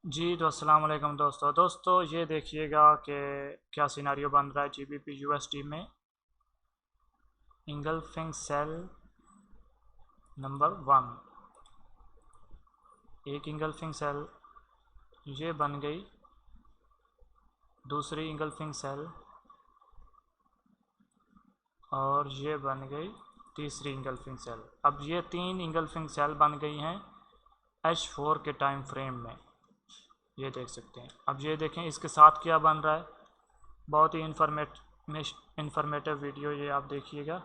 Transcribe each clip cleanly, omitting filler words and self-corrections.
जी तो अस्सलाम वालेकुम दोस्तों ये देखिएगा कि क्या सिनारियो बन रहा है जीबीपी यूएसडी में। इंगल्फिंग सेल नंबर 1, एक इंगल्फिंग सेल ये बन गई, दूसरी इंगल्फिंग सेल और ये बन गई तीसरी इंगल्फिंग सेल। अब ये तीन इंगल्फिंग सेल बन गई हैं H4 के टाइम फ्रेम में, ये देख सकते हैं। अब ये देखें इसके साथ क्या बन रहा है, बहुत ही इंफॉर्मेटिव वीडियो ये आप देखिएगा।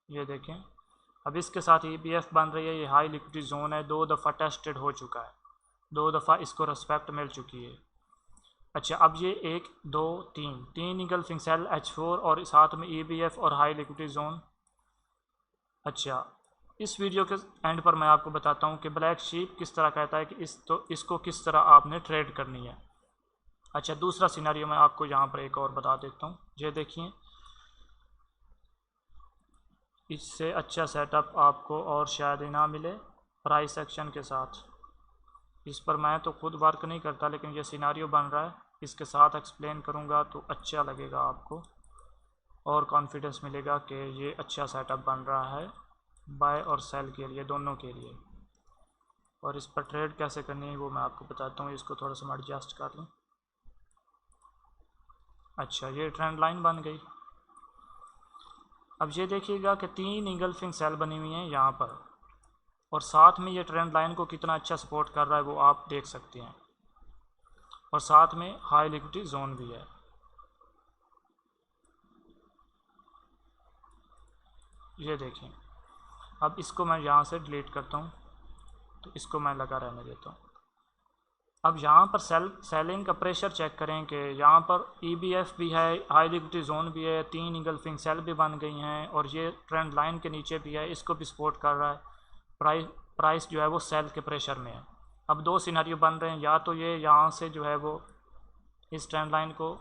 ये देखें अब इसके साथ EBF बन रही है, ये हाई लिक्विडिटी जोन है, 2 दफ़ा टेस्टेड हो चुका है, 2 दफ़ा इसको रिस्पेक्ट मिल चुकी है। अच्छा अब ये 1 2 3 इंगल्फिंग सेल H4 और साथ में EBF और हाई लिक्विडिटी जोन। अच्छा इस वीडियो के एंड पर मैं आपको बताता हूँ कि ब्लैक शीप किस तरह कहता है कि इसको किस तरह आपने ट्रेड करनी है। अच्छा दूसरा सिनेरियो मैं आपको यहाँ पर एक और बता देता हूँ। ये देखिए इससे अच्छा सेटअप आपको और शायद ही ना मिले प्राइस एक्शन के साथ। इस पर मैं तो खुद वर्क नहीं करता, लेकिन ये सिनारियो बन रहा है, इसके साथ एक्सप्लेन करूँगा तो अच्छा लगेगा आपको और कॉन्फिडेंस मिलेगा कि ये अच्छा सेटअप बन रहा है बाय और सेल के लिए, दोनों के लिए। और इस पर ट्रेड कैसे करनी है वो मैं आपको बताता हूँ। इसको थोड़ा सा मैं एडजस्ट कर लूँ। अच्छा ये ट्रेंड लाइन बन गई। अब ये देखिएगा कि 3 इंगल्फिंग सेल बनी हुई हैं यहाँ पर, और साथ में ये ट्रेंड लाइन को कितना अच्छा सपोर्ट कर रहा है वो आप देख सकते हैं, और साथ में हाई लिक्विडिटी जोन भी है। ये देखें अब इसको मैं यहाँ से डिलीट करता हूँ, तो इसको मैं लगा रहने देता हूँ। अब यहाँ पर सेलिंग का प्रेशर चेक करें कि यहाँ पर EBF भी है, हाई लिक्विडिटी जोन भी है, 3 इंगल्फिंग सेल भी बन गई हैं, और ये ट्रेंड लाइन के नीचे भी है, इसको भी सपोर्ट कर रहा है। प्राइस जो है वो सेल के प्रेशर में है। अब 2 सिनेरियो बन रहे हैं, या तो ये यहाँ से जो है वो इस ट्रेंड लाइन को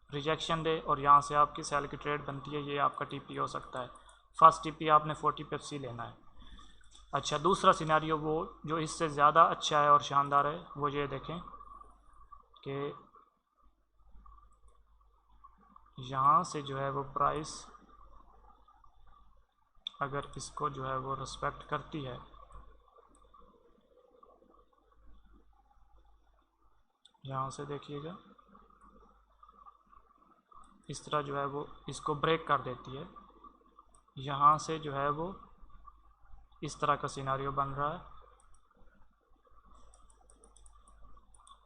रिजेक्शन दे और यहाँ से आपकी सेल की ट्रेड बनती है, ये आपका TP हो सकता है। फर्स्ट TP आपने 40 पिप्स लेना है। अच्छा दूसरा सिनेरियो वो जो इससे ज़्यादा अच्छा है और शानदार है, वो ये देखें कि यहाँ से जो है वो प्राइस अगर इसको जो है वो रिस्पेक्ट करती है, यहाँ से देखिएगा इस तरह जो है वो इसको ब्रेक कर देती है, यहाँ से जो है वो इस तरह का सिनेरियो बन रहा है।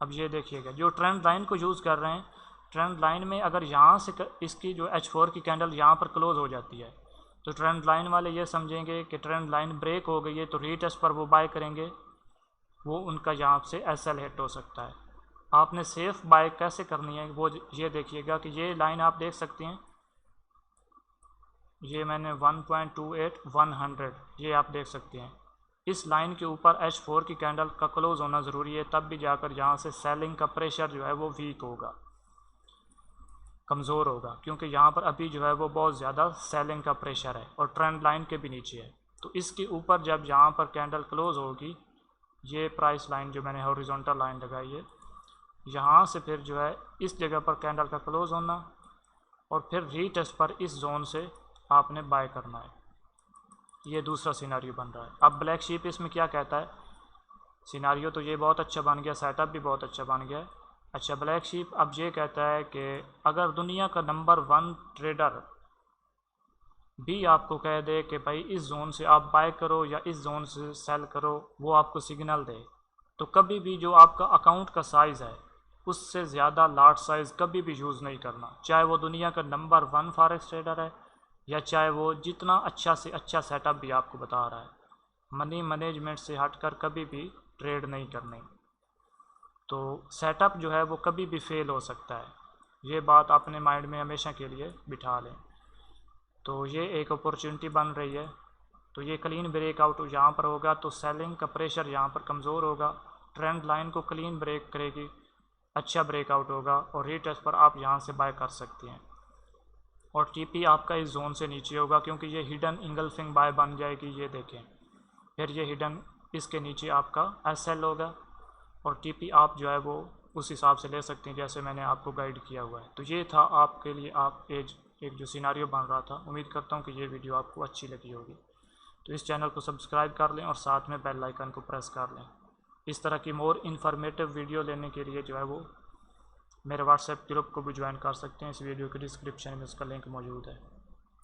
अब ये देखिएगा जो ट्रेंड लाइन को यूज़ कर रहे हैं, ट्रेंड लाइन में अगर यहाँ से इसकी जो H4 की कैंडल यहाँ पर क्लोज हो जाती है, तो ट्रेंड लाइन वाले ये समझेंगे कि ट्रेंड लाइन ब्रेक हो गई है, तो रीटेस्ट पर वो बाय करेंगे, वो उनका यहाँ से SL हिट हो सकता है। आपने सेफ बाय कैसे करनी है वो ये देखिएगा कि ये लाइन आप देख सकते हैं, ये मैंने 1.28 100 ये आप देख सकते हैं। इस लाइन के ऊपर H4 की कैंडल का क्लोज होना ज़रूरी है, तब भी जाकर यहाँ से सेलिंग का प्रेशर जो है वो वीक होगा, कमज़ोर होगा, क्योंकि यहाँ पर अभी जो है वो बहुत ज़्यादा सेलिंग का प्रेशर है और ट्रेंड लाइन के भी नीचे है। तो इसके ऊपर जब यहाँ पर कैंडल क्लोज होगी, ये प्राइस लाइन जो मैंने हॉरिजॉन्टल लाइन लगाई है, यहाँ से फिर जो है इस जगह पर कैंडल का क्लोज होना और फिर रीटेस्ट पर इस जोन से आपने बाय करना है। ये दूसरा सिनेरियो बन रहा है। अब ब्लैक शीप इसमें क्या कहता है, सिनेरियो तो ये बहुत अच्छा बन गया, सेटअप भी बहुत अच्छा बन गया है। अच्छा ब्लैक शीप अब ये कहता है कि अगर दुनिया का नंबर 1 ट्रेडर भी आपको कह दे कि भाई इस जोन से आप बाय करो या इस जोन से सेल करो, वो आपको सिग्नल दे, तो कभी भी जो आपका अकाउंट का साइज़ है उससे ज़्यादा लार्ज साइज़ कभी भी यूज़ नहीं करना, चाहे वो दुनिया का नंबर 1 फॉरेक्स ट्रेडर है या चाहे वो जितना अच्छा से अच्छा सेटअप भी आपको बता रहा है। मनी मैनेजमेंट से हटकर कभी भी ट्रेड नहीं करनी। तो सेटअप जो है वो कभी भी फेल हो सकता है, ये बात अपने माइंड में हमेशा के लिए बिठा लें। तो ये एक अपॉर्चुनिटी बन रही है, तो ये क्लीन ब्रेकआउट यहाँ पर होगा, तो सेलिंग का प्रेशर यहाँ पर कमज़ोर होगा, ट्रेंड लाइन को क्लीन ब्रेक करेगी, अच्छा ब्रेकआउट होगा और रीटेस्ट पर आप यहाँ से बाय कर सकते हैं। और TP आपका इस जोन से नीचे होगा, क्योंकि ये हिडन इंगल्फिंग बाय बन जाएगी, ये देखें। फिर ये हिडन इसके नीचे आपका SL होगा, और TP आप जो है वो उस हिसाब से ले सकते हैं जैसे मैंने आपको गाइड किया हुआ है। तो ये था आपके लिए आप एक जो सिनारियो बन रहा था। उम्मीद करता हूँ कि ये वीडियो आपको अच्छी लगी होगी। तो इस चैनल को सब्सक्राइब कर लें और साथ में बेल आइकन को प्रेस कर लें। इस तरह की मोर इन्फॉर्मेटिव वीडियो लेने के लिए जो है वो मेरे व्हाट्सएप ग्रुप को भी ज्वाइन कर सकते हैं। इस वीडियो के डिस्क्रिप्शन में उसका लिंक मौजूद है।